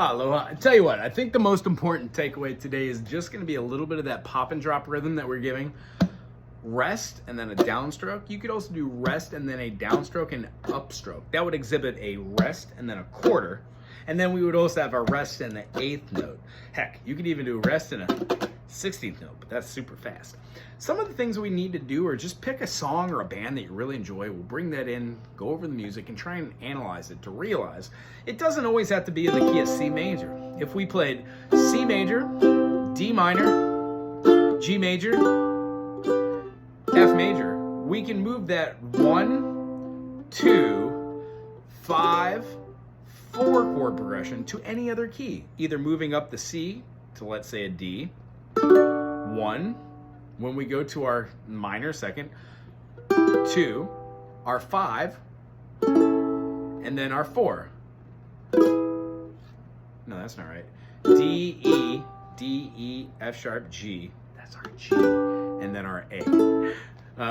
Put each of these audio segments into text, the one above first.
Aloha. I tell you what, I think the most important takeaway today is just going to be a little bit of that pop and drop rhythm that we're giving. Rest and then a downstroke. You could also do rest and then a downstroke and upstroke. That would exhibit a rest and then a quarter. And then we would also have a rest and the 8th note. Heck, you could even do a rest and a 16th note, but that's super fast. Some of the things we need to do are just pick a song or a band that you really enjoy. We'll bring that in, go over the music, and try and analyze it to realize it doesn't always have to be in the key of C major. If we played C major, D minor, G major, F major, we can move that 1, 2, 5, 4 chord progression to any other key, either moving up the C to, let's say, a D, 1, when we go to our minor second, 2, our 5, and then our 4. No, that's not right. D, E, F sharp, G. That's our G. And then our A.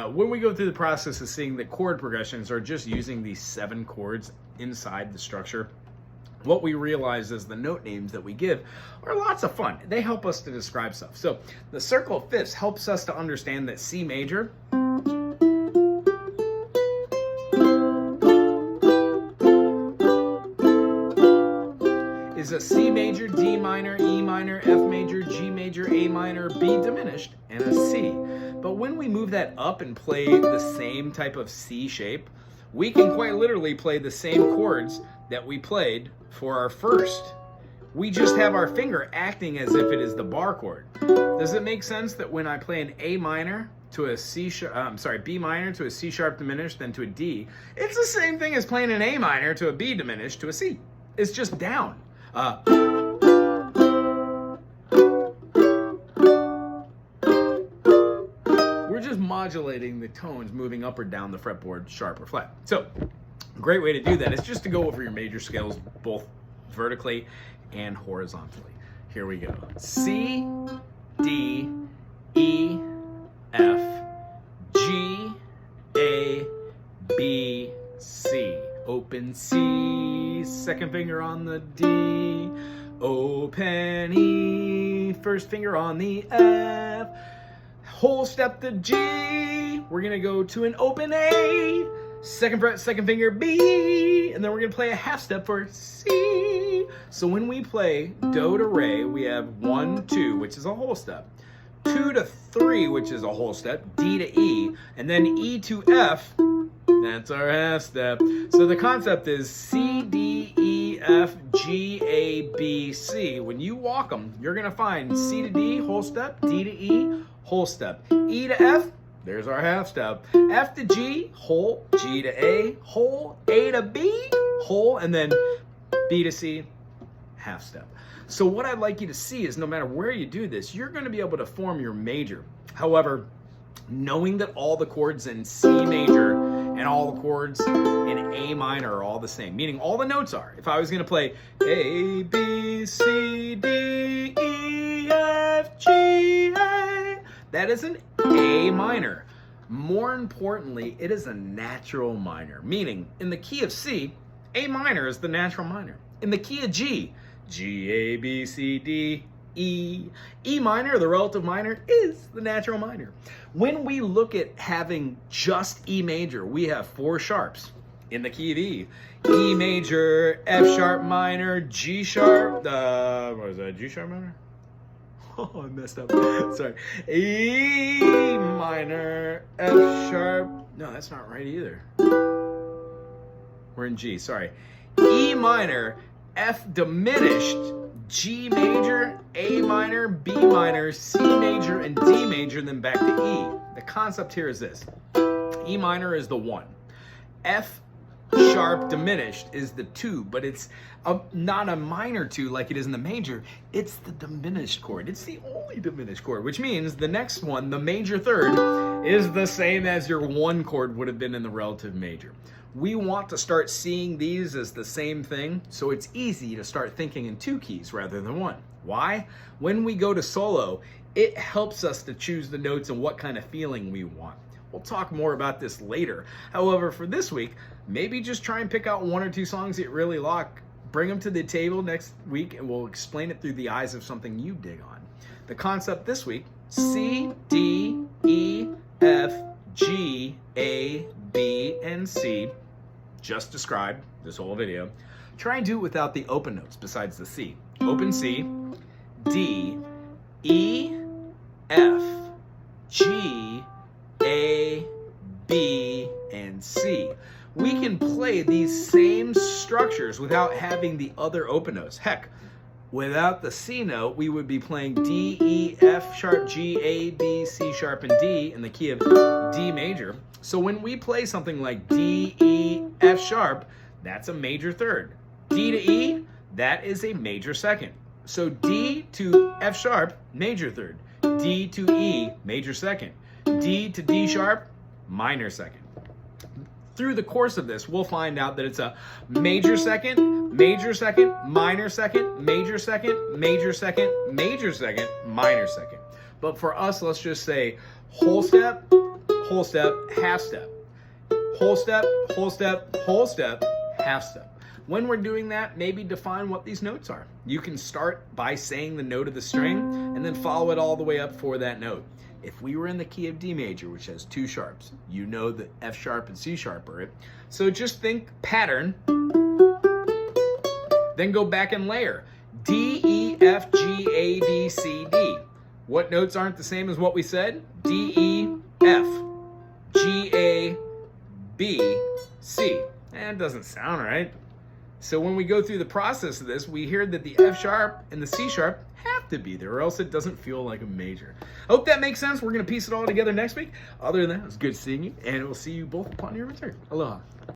When we go through the process of seeing the chord progressions or just using these 7 chords inside the structure, what we realize is the note names that we give are lots of fun. They help us to describe stuff. So the circle of fifths helps us to understand that C major is a C major, D minor, E minor, F major, G major, A minor, B diminished, and a C. But when we move that up and play the same type of C shape, we can quite literally play the same chords that we played for our first. We just have our finger acting as if it is the bar chord. Does it make sense that when I play an A minor to a C sharp, B minor to a C sharp diminished, then to a D, it's the same thing as playing an A minor to a B diminished to a C. It's just down. We're just modulating the tones moving up or down the fretboard, sharp or flat. So, a great way to do that is just to go over your major scales both vertically and horizontally. Here we go. C, D, E, F, G, A, B, C. Open C, second finger on the D, open E, first finger on the F, whole step to G, we're gonna go to an open A, second fret, second finger B, and then we're gonna play a half step for C. So when we play Do to Re, we have 1, 2, which is a whole step, 2 to 3, which is a whole step, D to E, and then E to F, that's our half step. So the concept is C, D, E, F, G, A, B, C. When you walk them, you're going to find C to D, whole step, D to E, whole step. E to F, there's our half step. F to G, whole, G to A, whole, A to B, whole, and then B to C, half step. So what I'd like you to see is no matter where you do this, you're going to be able to form your major. However, knowing that all the chords in C major and all the chords in A minor are all the same, meaning all the notes are. If I was going to play A, B, C, D, E, F, G, A, that is an A minor. More importantly, it is a natural minor, meaning in the key of C, A minor is the natural minor. In the key of G, G, A, B, C, D, E. E minor, the relative minor, is the natural minor. When we look at having just E major, we have 4 sharps in the key of E. E major, F sharp minor, G sharp, what is that, G sharp minor? Oh, I messed up. Sorry. E minor, F sharp, no, that's not right either. We're in G, sorry. E minor, F diminished, G major, A minor, B minor, C major, and D major, then back to E. The concept here is this. E minor is the 1. F sharp diminished is the 2, but it's not a minor 2 like it is in the major. It's the diminished chord. It's the only diminished chord, which means the next one, the major 3rd, is the same as your 1 chord would have been in the relative major. We want to start seeing these as the same thing, so it's easy to start thinking in 2 keys rather than 1. Why? When we go to solo, it helps us to choose the notes and what kind of feeling we want. We'll talk more about this later. However, for this week, maybe just try and pick out 1 or 2 songs that you really like, bring them to the table next week and we'll explain it through the eyes of something you dig on. The concept this week, C, D, E, F, G, A, B, and C, just described this whole video. Try and do it without the open notes besides the C. Open C, D, E, F, G, A, B, and C. We can play these same structures without having the other open notes. Heck, without the C note, we would be playing D, E, F sharp, G, A, B, C sharp, and D in the key of D major. So when we play something like D, E, F sharp, that's a major third. D to E, that is a major second. So D to F sharp, major third. D to E, major second. D to D sharp, minor second. Through the course of this, we'll find out that it's a major second, minor second, major second, major second, major second, minor second. But for us, let's just say whole step, half step. Whole step, whole step, whole step, half step. When we're doing that, maybe define what these notes are. You can start by saying the note of the string and then follow it all the way up for that note. If we were in the key of D major, which has two sharps, you know that F sharp and C sharp are it. So just think pattern, then go back and layer. D, E, F, G, A, B, C, D. What notes aren't the same as what we said? D, E, F, G, A, B, C. That doesn't sound right. So when we go through the process of this, we hear that the F sharp and the C sharp have to be there, or else it doesn't feel like a major. Hope that makes sense. We're going to piece it all together next week. Other than that, it was good seeing you, and we'll see you both upon your return. Aloha.